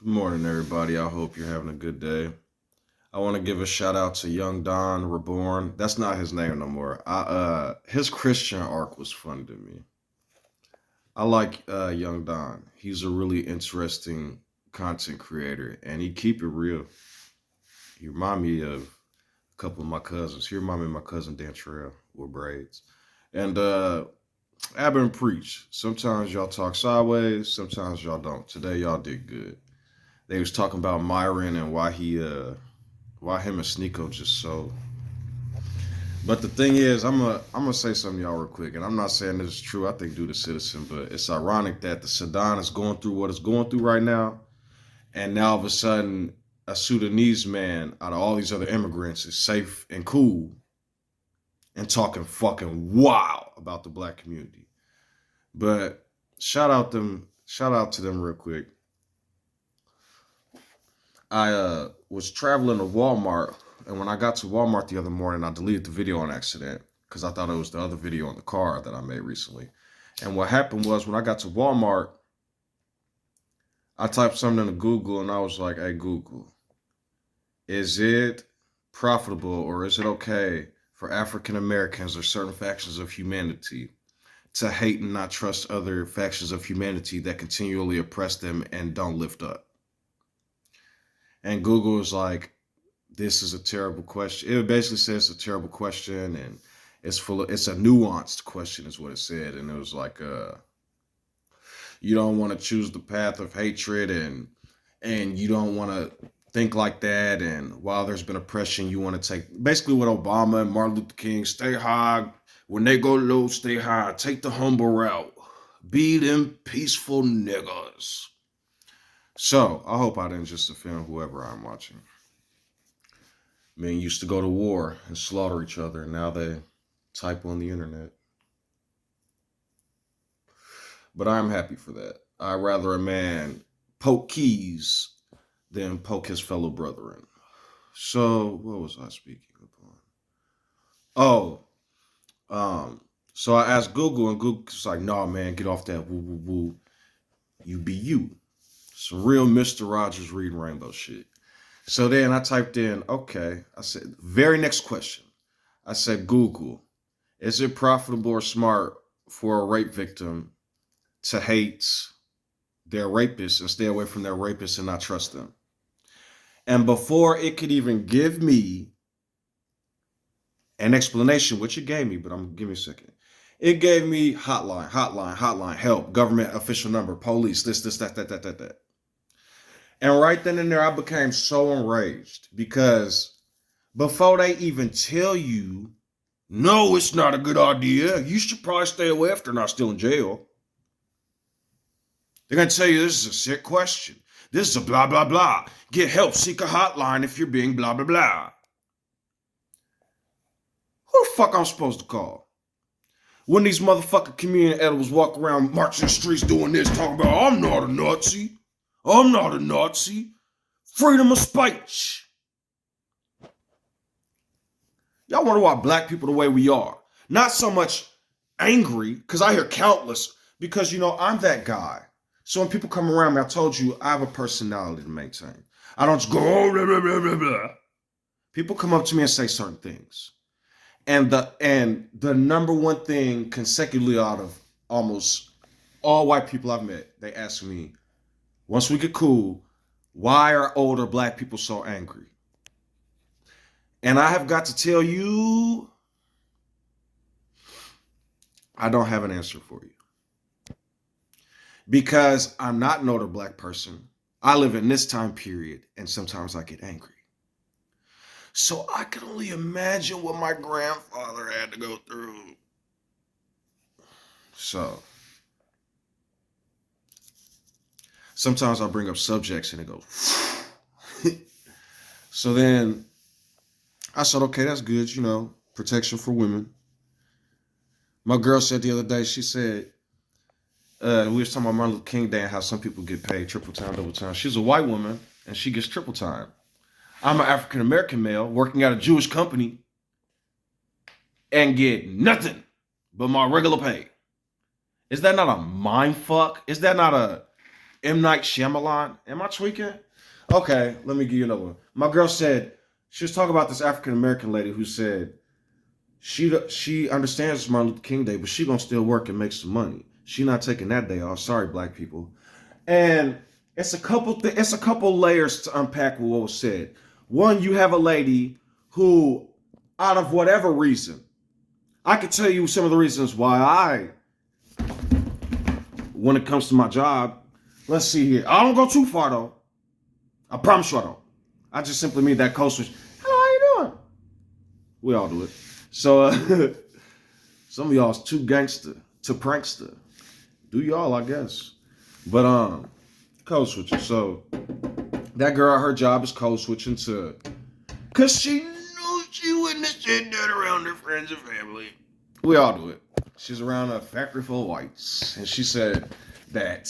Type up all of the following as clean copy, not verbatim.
Good morning, everybody. I hope you're having a good day. I want to give a shout out to Young Don Reborn. That's not his name no more. His Christian arc was fun to me. I like Young Don. He's a really interesting content creator, and he keep it real. He remind me of a couple of my cousins. He remind me of my cousin Dan Trail with braids. And I've been preach. Sometimes y'all talk sideways. Sometimes y'all don't. Today y'all did good. They was talking about Myron and why him and Sneeko just so. But the thing is, I'm gonna say something to y'all real quick, and I'm not saying this is true. I think due to Citizen, but it's ironic that the Sudan is going through what it's going through right now, and now all of a sudden a Sudanese man out of all these other immigrants is safe and cool and talking fucking wow about the black community. But shout out to them real quick. I was traveling to Walmart, and when I got to Walmart the other morning, I deleted the video on accident because I thought it was the other video in the car that I made recently. And what happened was when I got to Walmart, I typed something into Google, and I was like, "Hey Google, is it profitable or is it okay for African Americans or certain factions of humanity to hate and not trust other factions of humanity that continually oppress them and don't lift up?" And Google was like, "This is a terrible question." It basically says it's a terrible question, and it's a nuanced question, is what it said. And it was like, you don't want to choose the path of hatred, and you don't want to think like that. And while there's been oppression, you want to take basically what Obama and Martin Luther King: stay high when they go low, stay high, take the humble route, be them peaceful niggas. So I hope I didn't just offend whoever I'm watching. Men used to go to war and slaughter each other, and now they type on the internet. But I'm happy for that. I'd rather a man poke keys than poke his fellow brethren. So what was I speaking upon? Oh, so I asked Google, and Google's like, "No, man, get off that woo woo woo. You be you." Some real Mr. Rogers reading rainbow shit. So then I typed in, okay, I said, very next question. I said, "Google, is it profitable or smart for a rape victim to hate their rapist and stay away from their rapist and not trust them?" And before it could even give me an explanation, which it gave me, but I'm give me a second. It gave me hotline, help, government official number, police, this, that. And right then and there, I became so enraged because before they even tell you, "No, it's not a good idea, you should probably stay away if they're not still in jail," they're going to tell you, "This is a sick question. This is a blah, blah, blah. Get help, seek a hotline if you're being blah, blah, blah." Who the fuck I'm supposed to call? When these motherfucking community edibles walk around marching the streets doing this, talking about, "I'm not a Nazi. I'm not a Nazi. Freedom of speech." Y'all wonder why black people the way we are. Not so much angry, because I hear countless, because, I'm that guy. So when people come around me, I told you I have a personality to maintain. I don't just go, "Oh, blah, blah, blah, blah, blah." People come up to me and say certain things. And the number one thing consecutively out of almost all white people I've met, they ask me, once we get cool, "Why are older black people so angry?" And I have got to tell you, I don't have an answer for you. Because I'm not an older black person. I live in this time period, and sometimes I get angry. So I can only imagine what my grandfather had to go through. So sometimes I bring up subjects and it goes. So then I said, okay, that's good, protection for women. My girl said the other day, she said, we was talking about Martin Luther King Day and how some people get paid triple time, double time. She's a white woman and she gets triple time. I'm an African American male working at a Jewish company and get nothing but my regular pay. Is that not a mind fuck? Is that not a M. Night Shyamalan. Am I tweaking? Okay, let me give you another one. My girl said, she was talking about this African-American lady who said, she understands it's Martin Luther King Day, but she gonna still work and make some money. She not taking that day off. Sorry, black people. And it's a couple layers to unpack what was said. One, you have a lady who, out of whatever reason, I could tell you some of the reasons why when it comes to my job, let's see here. I don't go too far though. I promise you I don't. I just simply mean that code switch. Hello, how you doing? We all do it. So some of y'all's too gangster to prankster. Do y'all, I guess. But code switching. So that girl, her job is code switching to, cause she knew she wouldn't have said that around her friends and family. We all do it. She's around a factory full of whites, and she said that.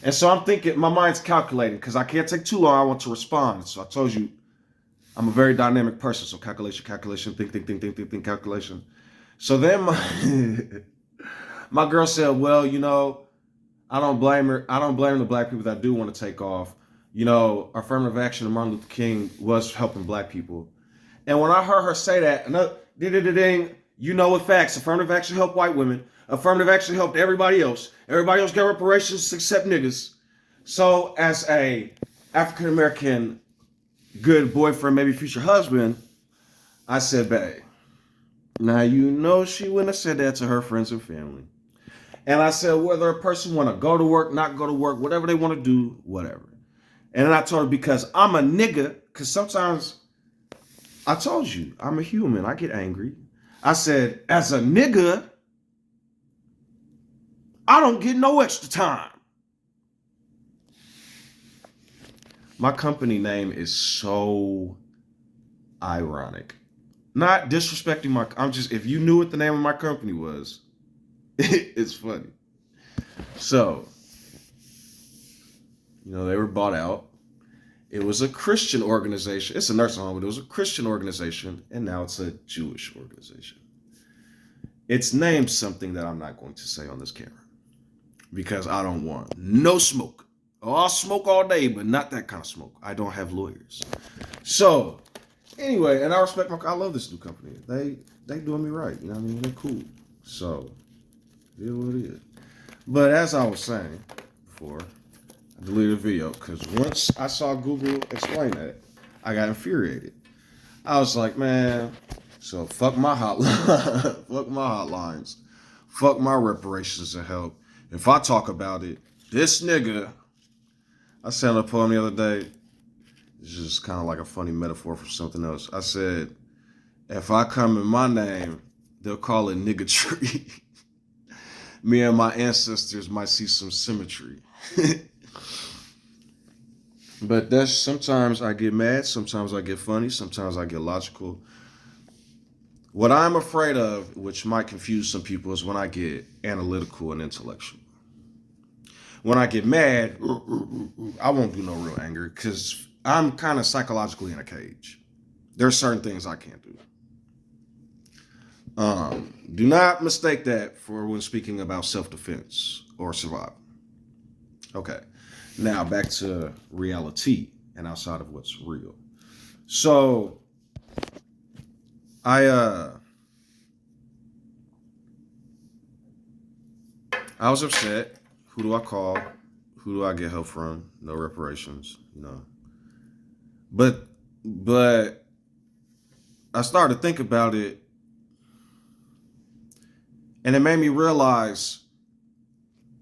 And so I'm thinking, my mind's calculating, because I can't take too long. I want to respond. So I told you, I'm a very dynamic person. So calculation, think, calculation. So then my girl said, well, you know, I don't blame her. I don't blame the black people that do want to take off. You know, affirmative action of Martin Luther King was helping black people. And when I heard her say that, another ding, you know with facts, affirmative action helped white women. Affirmative action helped everybody else. Everybody else got reparations except niggas. So as a African-American good boyfriend, maybe future husband, I said, babe, now you know she wouldn't have said that to her friends and family. And I said, whether a person want to go to work, not go to work, whatever they want to do, whatever. And then I told her, because I'm a nigga, because sometimes, I told you, I'm a human. I get angry. I said, as a nigga, I don't get no extra time. My company name is so ironic. Not disrespecting if you knew what the name of my company was, it's funny. So, you know, they were bought out. It was a Christian organization. It's a nursing home, but it was a Christian organization, and now it's a Jewish organization. It's named something that I'm not going to say on this camera because I don't want no smoke. Oh, I'll smoke all day, but not that kind of smoke. I don't have lawyers. So, anyway, and I respect I love this new company. They doing me right. You know what I mean? They're cool. So, it is what it is. But as I was saying before, I deleted the video because once I saw Google explain that, I got infuriated. I was like, man, so fuck my hotline, fuck my hotlines, fuck my reparations and help. If I talk about it, this nigga, I said a poem the other day, it's just kind of like a funny metaphor for something else. I said, if I come in my name, they'll call it nigga tree. Me and my ancestors might see some symmetry. But that's, sometimes I get mad, sometimes I get funny, sometimes I get logical. What I'm afraid of, which might confuse some people, is when I get analytical and intellectual. When I get mad, I won't do no real anger because I'm kind of psychologically in a cage. There are certain things I can't do. Do not mistake that for when speaking about self-defense or survival. Okay. Now back to reality and outside of what's real. So I was upset. Who do I call? Who do I get help from? No reparations, you know. But I started to think about it, and it made me realize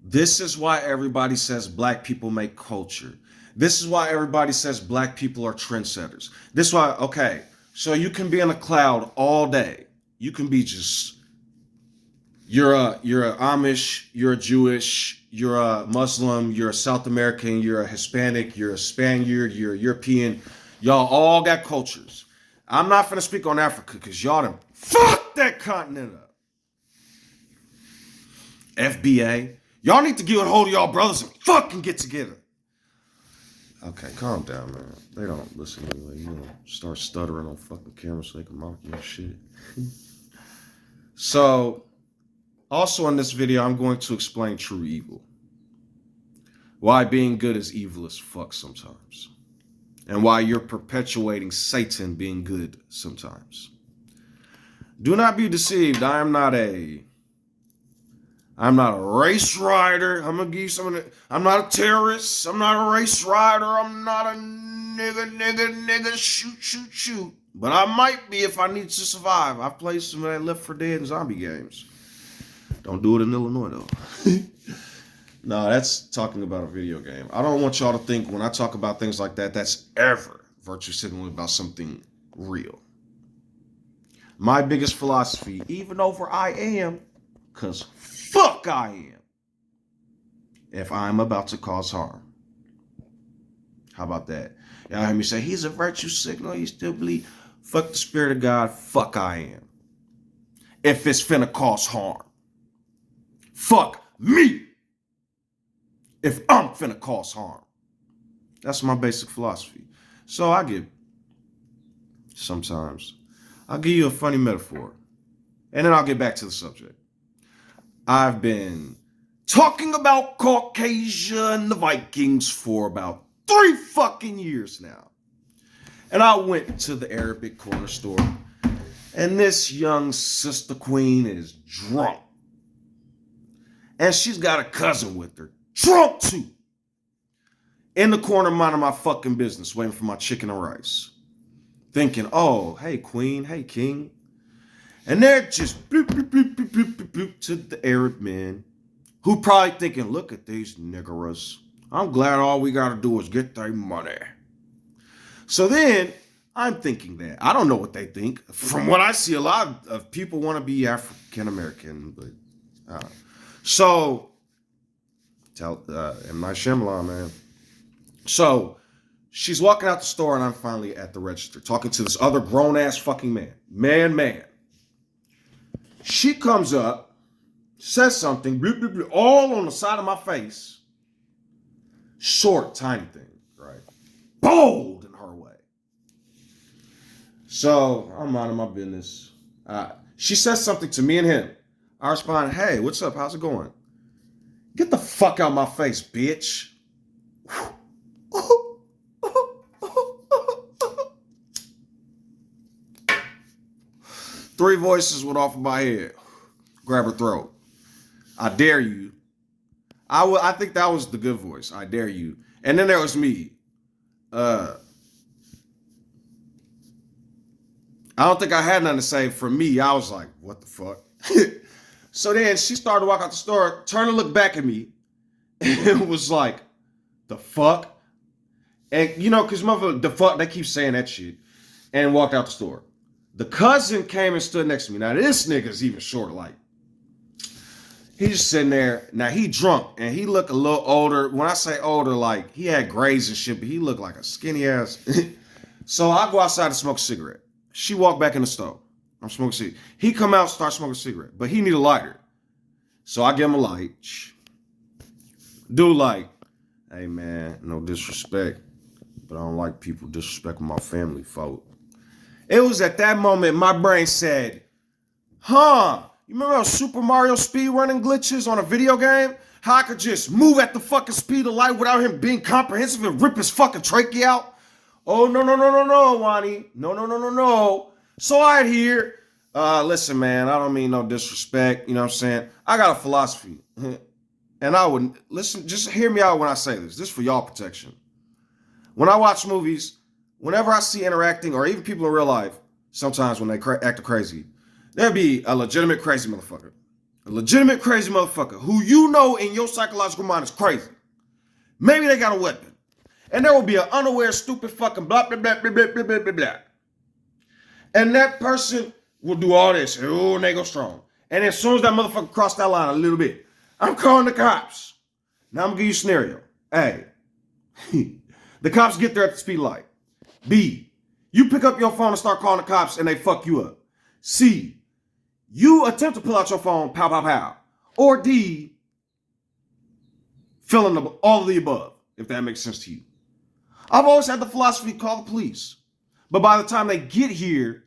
this is why everybody says black people make culture. This is why everybody says black people are trendsetters. This is why, okay, so you can be in a cloud all day. You can be just, you're a Amish, you're a Jewish, you're a Muslim, you're a South American, you're a Hispanic, you're a Spaniard, you're a European. Y'all all got cultures. I'm not finna speak on Africa because y'all done fuck that continent up. FBA. Y'all need to get a hold of y'all brothers and fucking get together. Okay, calm down, man. They don't listen anyway. You know, start stuttering on fucking camera so they can mock you and shit. So, also in this video, I'm going to explain true evil. why being good is evil as fuck sometimes, and why you're perpetuating Satan being good sometimes. Do not be deceived. I'm not a race rider. I'm gonna give you some of the. I'm not a terrorist. I'm not a race rider. I'm not a nigga, shoot. But I might be if I need to survive. I've played some of that Left 4 Dead and zombie games. Don't do it in Illinois though. No, that's talking about a video game. I don't want y'all to think when I talk about things like that, that's ever virtue signaling about something real. My biggest philosophy, even over I am, because fuck I am, if I'm about to cause harm. How about that? Y'all hear me say, he's a virtue signal, he still believe. Fuck the spirit of God, fuck I am. If it's finna cause harm. Fuck me. If I'm finna cause harm. That's my basic philosophy. So I'll give you a funny metaphor. And then I'll get back to the subject. I've been talking about Caucasia and the Vikings for about 3 fucking years now. And I went to the Arabic corner store, and this young sister queen is drunk. And she's got a cousin with her, drunk too. In the corner minding my fucking business, waiting for my chicken and rice. Thinking, oh, hey queen, hey king. And they're just bloop, bloop, bloop, bloop, bloop, bloop, bloop, to the Arab men, who probably thinking, look at these niggeras. I'm glad all we got to do is get their money. So then I'm thinking that. I don't know what they think. From what I see, a lot of people want to be African-American. But so, M. Night Shyamalan, man. So she's walking out the store and I'm finally at the register talking to this other grown-ass fucking man. Man. She comes up, says something, bloop, bloop, bloop, all on the side of my face. Short, tiny thing, right? Bold in her way. So I'm minding my business. She says something to me and him. I respond, hey, what's up? How's it going? Get the fuck out of my face, bitch. Three voices went off of my head. Grab her throat. I dare you. I think that was the good voice. I dare you. And then there was me. I don't think I had nothing to say. For me, I was like, what the fuck? So then she started to walk out the store, turned to look back at me, and it was like, the fuck? And you know, because motherfucker, the fuck, they keep saying that shit, and walked out the store. The cousin came and stood next to me. Now, this nigga's even shorter, like, he's just sitting there. Now, he drunk, and he looked a little older. When I say older, like, he had grays and shit, but he looked like a skinny ass. So I go outside to smoke a cigarette. She walked back in the stove. I'm smoking a cigarette. He come out, start smoking a cigarette, but he need a lighter. So I give him a light. Dude like, hey man, no disrespect, but I don't like people disrespecting my family, folk. It was at that moment my brain said, you remember those Super Mario speedrunning glitches on a video game? How I could just move at the fucking speed of light without him being comprehensive and rip his fucking trachea out? Oh, no, Wani. No. So I hear, listen, man, I don't mean no disrespect. You know what I'm saying? I got a philosophy. And I wouldn't, listen, just hear me out when I say this. This is for y'all protection. When I watch movies, whenever I see interacting, or even people in real life, sometimes when they act crazy, there'll be a legitimate crazy motherfucker. A legitimate crazy motherfucker who you know in your psychological mind is crazy. Maybe they got a weapon. And there will be an unaware, stupid fucking blah, blah, blah, blah, blah, blah, blah, blah. And that person will do all this. Oh, and they go strong. And as soon as that motherfucker cross that line a little bit, I'm calling the cops. Now I'm going to give you a scenario. A, the cops get there at the speed light. B, you pick up your phone and start calling the cops and they fuck you up. C, you attempt to pull out your phone, pow, pow, pow. Or D, fill in all of the above, if that makes sense to you. I've always had the philosophy, call the police. But by the time they get here,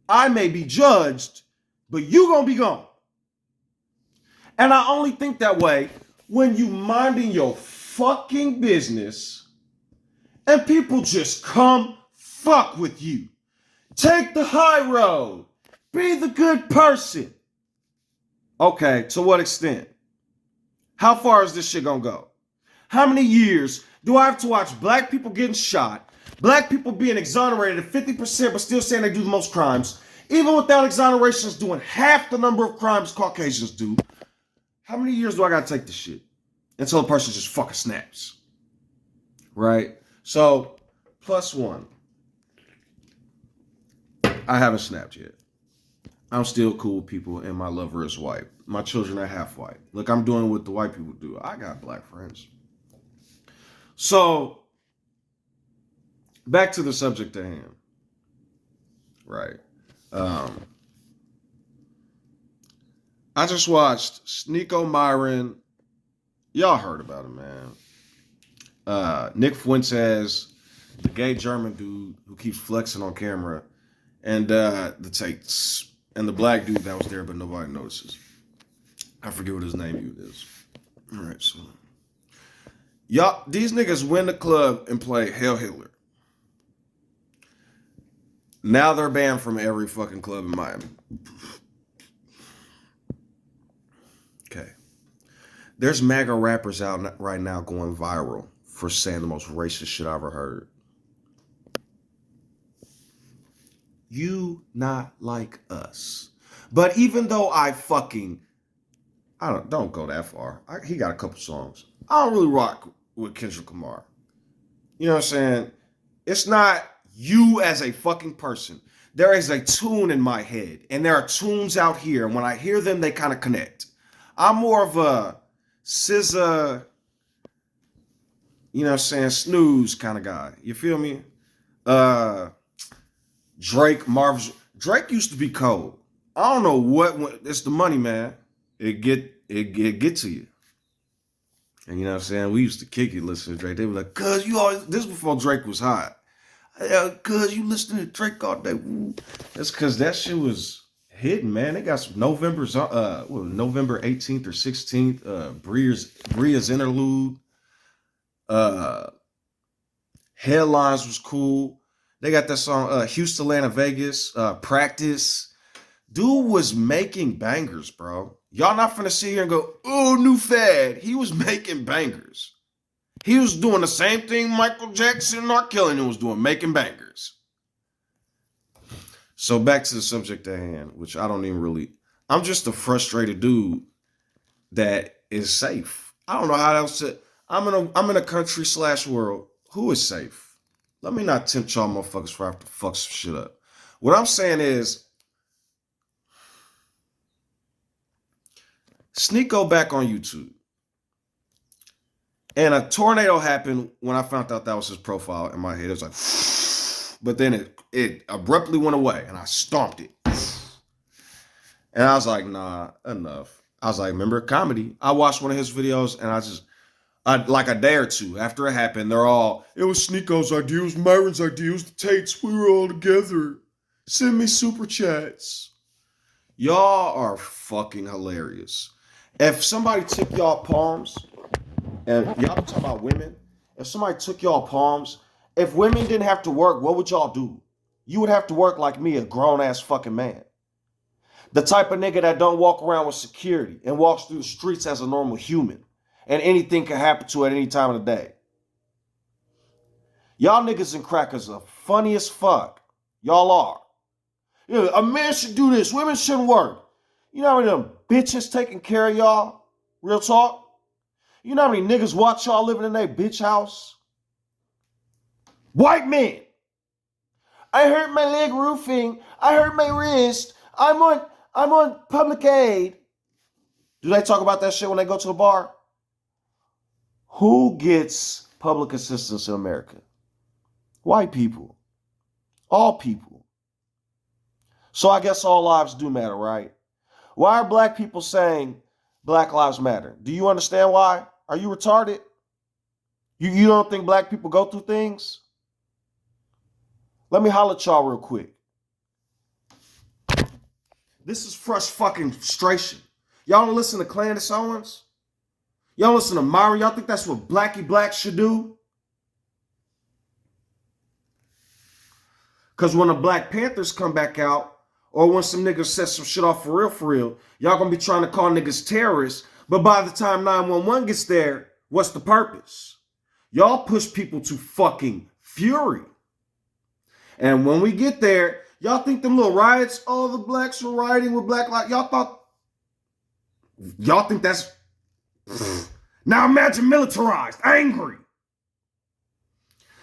I may be judged, but you gonna be gone. And I only think that way when you minding your fucking business and people just come fuck with you. Take the high road. Be the good person. Okay, to what extent? How far is this shit gonna go? How many years do I have to watch black people getting shot, black people being exonerated at 50% but still saying they do the most crimes, even without exonerations doing half the number of crimes Caucasians do? How many years do I gotta take this shit until a person just fucking snaps? Right? So, +1. I haven't snapped yet. I'm still cool with people and my lover is white. My children are half white. Look, I'm doing what the white people do. I got black friends. So, back to the subject at hand. Right. I just watched Sneeko Myron. Y'all heard about him, man. Nick Fuentes, the gay German dude who keeps flexing on camera, and the Tates, and the black dude that was there but nobody notices. I forget what his name is. All right, so y'all, these niggas win the club and play Hail Hitler. Now they're banned from every fucking club in Miami. Okay. There's MAGA rappers out right now going viral for saying the most racist shit I ever heard. You not like us. But even though don't go that far. He got a couple songs. I don't really rock with Kendrick Lamar. You know what I'm saying? It's not you as a fucking person. There is a tune in my head, and there are tunes out here, and when I hear them, they kind of connect. I'm more of a SZA, you know what I'm saying, snooze kind of guy. You feel me? Drake used to be cold. I don't know what, it's the money, man. It get to you. And you know what I'm saying? We used to kick it listening to Drake. They were like, cuz you always, this before Drake was hot. Cuz you listening to Drake all day. Woo. That's cuz that shit was hitting, man. They got some November 18th or 16th, Bria's interlude. Headlines was cool. They got that song, Houston, Atlanta, Vegas, Practice. Dude was making bangers, bro. Y'all not finna sit here and go, oh, new fad. He was making bangers. He was doing the same thing Michael Jackson and R. Kelly was doing, making bangers. So back to the subject at hand, which I don't even really, I'm just a frustrated dude that is safe. I don't know how else to, I'm in a country / world. Who is safe? Let me not tempt y'all motherfuckers for I have to fuck some shit up. What I'm saying is, Sneeko back on YouTube. And a tornado happened when I found out that was his profile in my head. It was like, but then it abruptly went away and I stomped it. And I was like, nah, enough. I was like, remember comedy? I watched one of his videos and I like a day or two after it happened, they're all, it was Sneeko's idea, it was Myron's idea, it was the Tates, we were all together. Send me super chats. Y'all are fucking hilarious. If somebody took y'all palms, and y'all talking about women, if somebody took y'all palms, if women didn't have to work, what would y'all do? You would have to work like me, a grown-ass fucking man. The type of nigga that don't walk around with security and walks through the streets as a normal human. And anything can happen to at any time of the day. Y'all niggas and crackers are funny as fuck. Y'all are. You know, a man should do this. Women shouldn't work. You know how many of them bitches taking care of y'all? Real talk. You know how many niggas watch y'all living in their bitch house? White men. I hurt my leg roofing. I hurt my wrist. I'm on public aid. Do they talk about that shit when they go to the bar? Who gets public assistance in America? White people. All people. So I guess all lives do matter, right? Why are black people saying Black Lives Matter? Do you understand why? Are you retarded? You don't think black people go through things? Let me holler at y'all real quick. This is fresh fucking frustration. Y'all don't listen to Candace Owens? Y'all listen to Myron. Y'all think that's what Blackie Black should do? Because when the Black Panthers come back out, or when some niggas set some shit off for real, y'all gonna be trying to call niggas terrorists. But by the time 911 gets there, what's the purpose? Y'all push people to fucking fury. And when we get there, y'all think them little riots, oh, the blacks are rioting with black lives. Y'all think that's... Now imagine militarized, angry.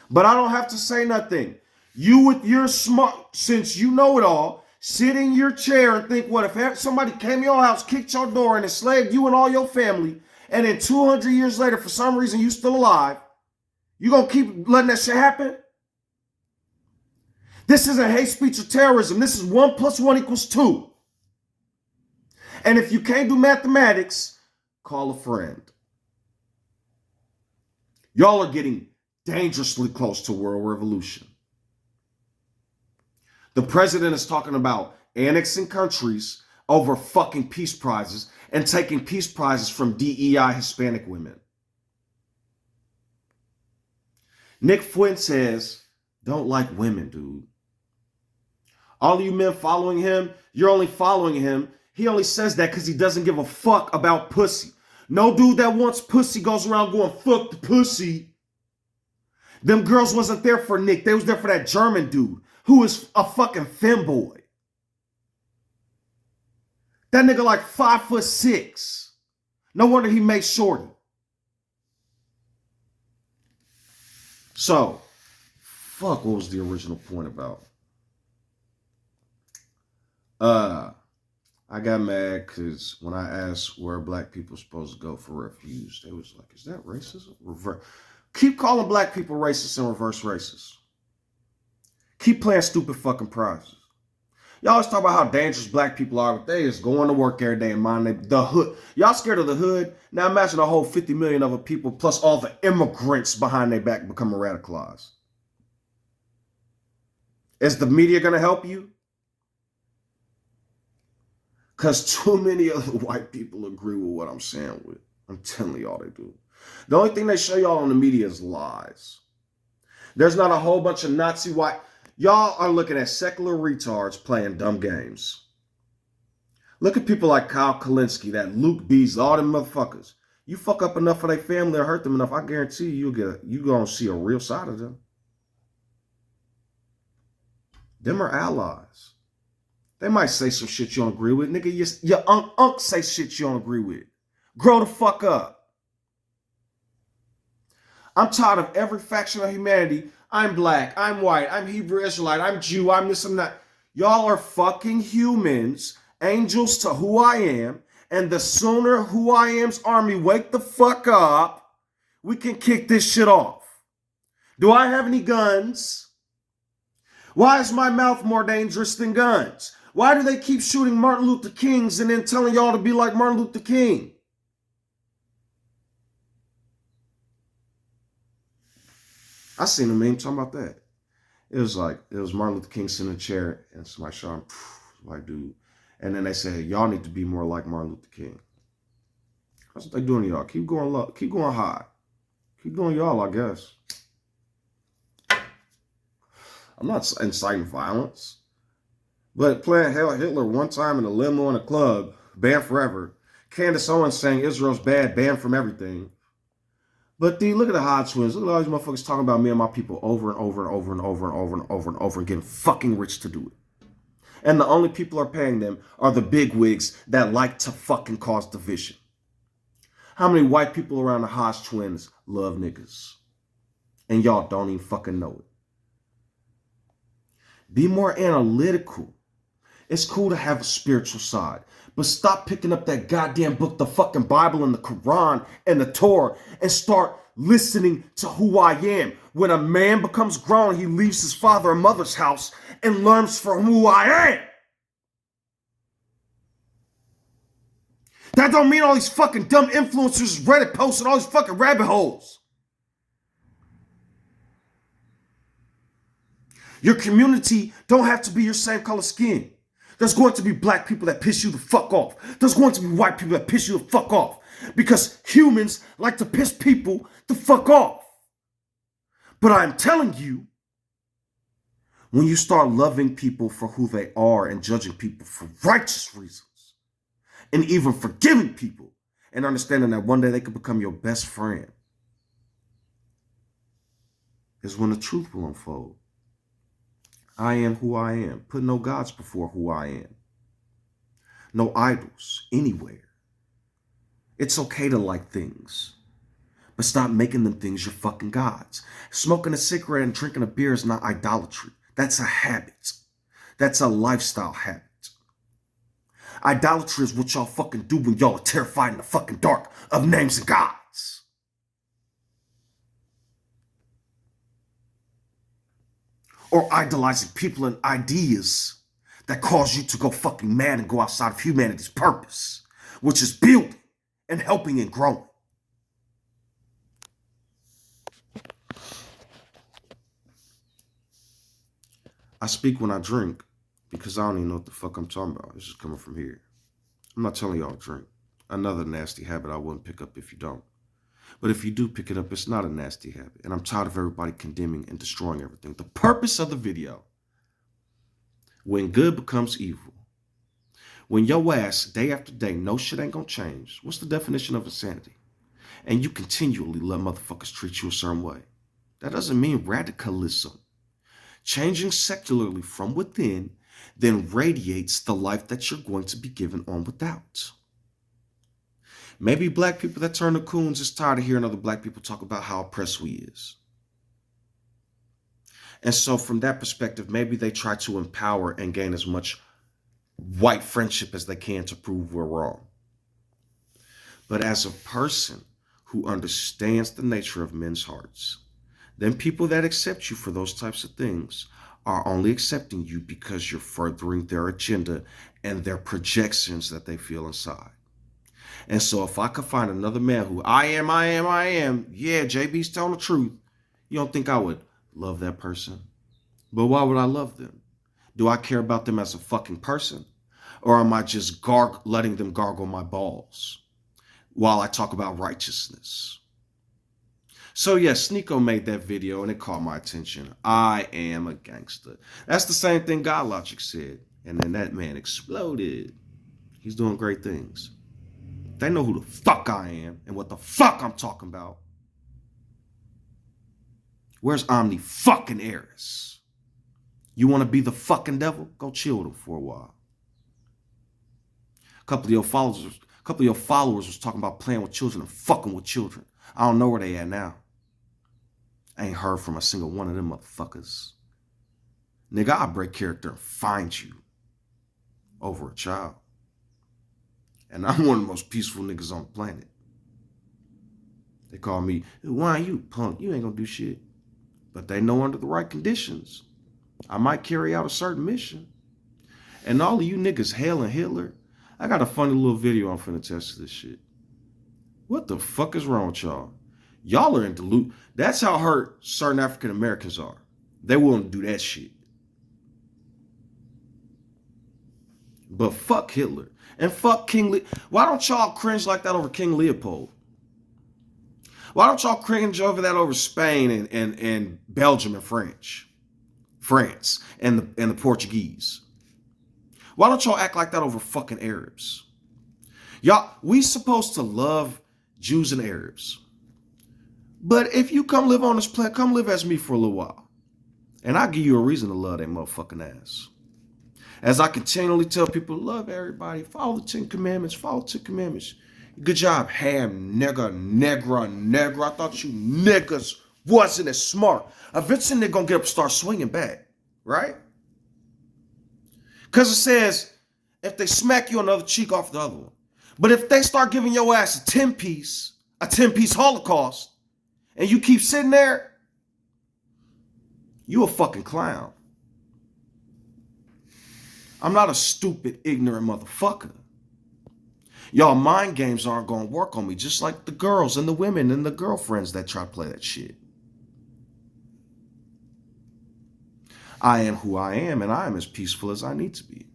But I don't have to say nothing. You with your smart, since you know it all, sit in your chair and think, what if somebody came to your house, kicked your door, and enslaved you and all your family, and then 200 years later, for some reason, you still alive, you gonna keep letting that shit happen? This isn't hate speech or terrorism. This is 1 + 1 = 2. And if you can't do mathematics, call a friend. Y'all are getting dangerously close to world revolution. The president is talking about annexing countries over fucking peace prizes and taking peace prizes from DEI Hispanic women. Nick Fuentes don't like women, dude. All of you men following him, you're only following him. He only says that because he doesn't give a fuck about pussy. No dude that wants pussy goes around going, fuck the pussy. Them girls wasn't there for Nick. They was there for that German dude who is a fucking femboy. That nigga like 5'6". No wonder he makes shorty. So, fuck, what was the original point about? I got mad because when I asked where black people supposed to go for refuge, they was like, is that racism? Keep calling black people racist and reverse racist. Keep playing stupid fucking prizes. Y'all always talk about how dangerous black people are, but they is going to work every day and mind the hood. Y'all scared of the hood? Now imagine a whole 50 million other people plus all the immigrants behind their back becoming radicalized. Is the media going to help you? Because too many other white people agree with what I'm saying with. I'm telling y'all they do. The only thing they show y'all on the media is lies. There's not a whole bunch of Nazi white... Y'all are looking at secular retards playing dumb games. Look at people like Kyle Kalinske, that Luke Beasley, all them motherfuckers. You fuck up enough for their family or hurt them enough, I guarantee you're going to see a real side of them. Them are allies. They might say some shit you don't agree with. Nigga, your unk say shit you don't agree with. Grow the fuck up. I'm tired of every faction of humanity. I'm black, I'm white, I'm Hebrew Israelite, I'm Jew, I'm this, I'm that. Y'all are fucking humans, angels to who I am, and the sooner who I am's army wake the fuck up, we can kick this shit off. Do I have any guns? Why is my mouth more dangerous than guns? Why do they keep shooting Martin Luther Kings and then telling y'all to be like Martin Luther King? I seen a meme talking about that. It was Martin Luther King sitting in a chair and somebody shot him, like, dude. And then they said, y'all need to be more like Martin Luther King. That's what they doing to y'all. Keep going low. Keep going high. Keep doing y'all, I guess. I'm not inciting violence. But playing Hitler one time in a limo in a club, banned forever. Candace Owens saying Israel's bad, banned from everything. But look at the Hodge twins. Look at all these motherfuckers talking about me and my people over and over and over and over and over and over and over and getting fucking rich to do it. And the only people are paying them are the bigwigs that like to fucking cause division. How many white people around the Hodge twins love niggas? And y'all don't even fucking know it. Be more analytical. It's cool to have a spiritual side. But stop picking up that goddamn book, the fucking Bible and the Quran and the Torah, and start listening to who I am. When a man becomes grown, he leaves his father and mother's house and learns from who I am. That don't mean all these fucking dumb influencers, Reddit posts, and all these fucking rabbit holes. Your community don't have to be your same color skin. There's going to be black people that piss you the fuck off. There's going to be white people that piss you the fuck off. Because humans like to piss people the fuck off. But I'm telling you, when you start loving people for who they are and judging people for righteous reasons, and even forgiving people, and understanding that one day they could become your best friend, is when the truth will unfold. I am who I am. Put no gods before who I am. No idols anywhere. It's okay to like things, but stop making them things your fucking gods. Smoking a cigarette and drinking a beer is not idolatry. That's a habit. That's a lifestyle habit. Idolatry is what y'all fucking do when y'all are terrified in the fucking dark of names of gods. Or idolizing people and ideas that cause you to go fucking mad and go outside of humanity's purpose, which is building and helping and growing. I speak when I drink because I don't even know what the fuck I'm talking about. It's just coming from here. I'm not telling y'all to drink. Another nasty habit I wouldn't pick up if you don't. But if you do pick it up, it's not a nasty habit. And I'm tired of everybody condemning and destroying everything. The purpose of the video, when good becomes evil, when your ass day after day no shit ain't gonna change, what's the definition of insanity? And you continually let motherfuckers treat you a certain way. That doesn't mean radicalism. Changing secularly from within then radiates the life that you're going to be given on without. Maybe black people that turn to coons is tired of hearing other black people talk about how oppressed we is. And so from that perspective, maybe they try to empower and gain as much white friendship as they can to prove we're wrong. But as a person who understands the nature of men's hearts, then people that accept you for those types of things are only accepting you because you're furthering their agenda and their projections that they feel inside. And so if I could find another man who I am, yeah, JB's telling the truth, you don't think I would love that person? But why would I love them? Do I care about them as a fucking person? Or am I just letting them gargle my balls while I talk about righteousness? So yes, Sneeko made that video and it caught my attention. I am a gangster. That's the same thing God Logic said. And then that man exploded. He's doing great things. They know who the fuck I am and what the fuck I'm talking about. Where's Omni fucking Eris? You want to be the fucking devil? Go chill with him for a while. A couple of your followers was talking about playing with children and fucking with children. I don't know where they at now. I ain't heard from a single one of them motherfuckers. Nigga, I'll break character and find you over a child. And I'm one of the most peaceful niggas on the planet. They call me, why you punk? You ain't gonna do shit. But they know under the right conditions, I might carry out a certain mission. And all of you niggas hailing Hitler, I got a funny little video I'm finna test this shit. What the fuck is wrong with y'all? Y'all are in delusion. That's how hurt certain African Americans are. They won't do that shit. But fuck Hitler. And fuck King Leopold. Why don't y'all cringe like that over King Leopold? Why don't y'all cringe over that over Spain and Belgium and France and the Portuguese? Why don't y'all act like that over fucking Arabs? Y'all, we supposed to love Jews and Arabs. But if you come live on this planet, come live as me for a little while. And I'll give you a reason to love that motherfucking ass. As I continually tell people, love everybody, follow the 10 Commandments, follow the 10 Commandments. Good job, ham, nigga, negra. I thought you niggas wasn't as smart. Eventually they're gonna get up and start swinging back, right? Because it says, if they smack you on the other cheek, off the other one. But if they start giving your ass a 10-piece Holocaust, and you keep sitting there, you a fucking clown. I'm not a stupid, ignorant motherfucker. Y'all mind games aren't going to work on me, just like the girls and the women and the girlfriends that try to play that shit. I am who I am, and I am as peaceful as I need to be.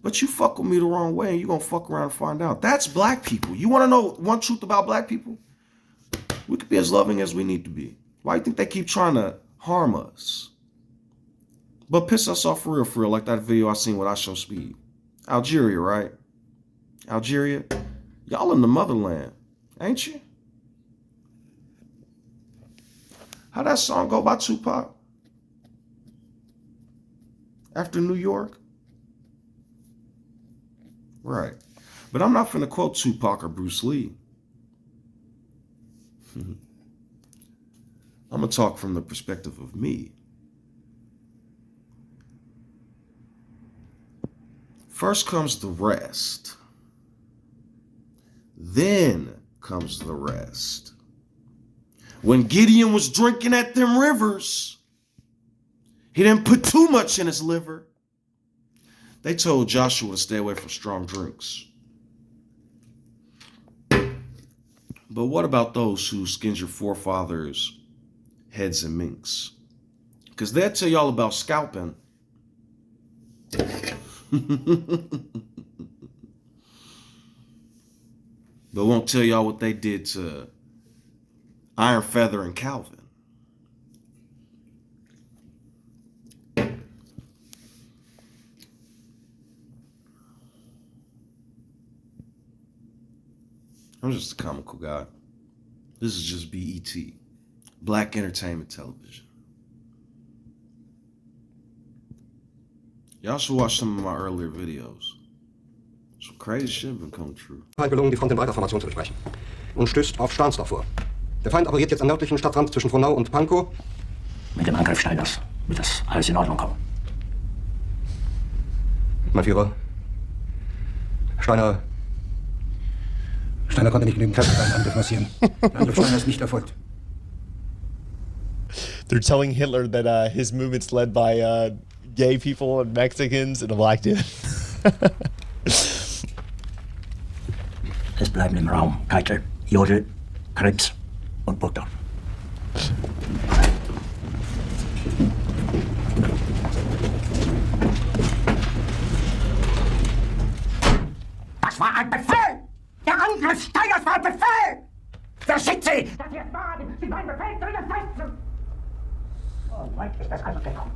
But you fuck with me the wrong way and you're going to fuck around and find out. That's black people. You want to know one truth about black people? We could be as loving as we need to be. Why do you think they keep trying to harm us? But piss us off for real, like that video I seen with I Show Speed. Algeria, right? Algeria? Y'all in the motherland, ain't you? How that song go by Tupac? After New York? Right. But I'm not finna quote Tupac or Bruce Lee. I'm gonna talk from the perspective of me. First comes the rest. Then comes the rest. When Gideon was drinking at them rivers, he didn't put too much in his liver. They told Joshua to stay away from strong drinks. But what about those who skinned your forefathers' heads and minks? Because they'll tell y'all about scalping. But won't tell y'all what they did to Iron Feather and Calvin. I'm just a comical guy. This is just BET, Black Entertainment Television. Y'all should watch some of my earlier videos. Some crazy shit been coming true. Gelungen, die Front in Weiterformation zu durchbrechen und stößt auf Stahnsdorf vor. Der Feind operiert jetzt am nördlichen Stadtrand zwischen Frohnau und Pankow. Mit dem Angriff Steiners wird das alles in Ordnung kommen. Mein Führer, Steiner konnte nicht genügend Kräfte für einen Angriff massieren. Der Angriff Steiner ist nicht erfolgt. They're telling Hitler that his movement's led by gay people and Mexicans and a black dude. Es bleiben im Raum Keitel, Jodl, Krebs und Burgdorf. Das war ein Befehl! Der Angriff Steiners war ein Befehl! Wer schickt Sie? Dass Sie es wagen, Sie meinen Befehl zu widersetzen! So weit ist das also gekommen.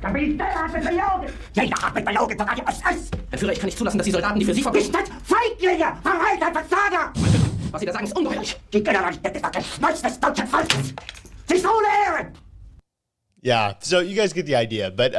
Der Militär hat mich belogen! Jeder hat mich belogen, sogar die SS! Herr Führer, ich kann nicht zulassen, dass die Soldaten, die für Sie Nicht Feiglinge! Verräter, Versager! Was Sie da sagen, ist ungeheuerlich. Die Generalität ist das Geschmeiß des deutschen Volkes! Sie ist ohne Ehre! Yeah, so you guys get the idea. But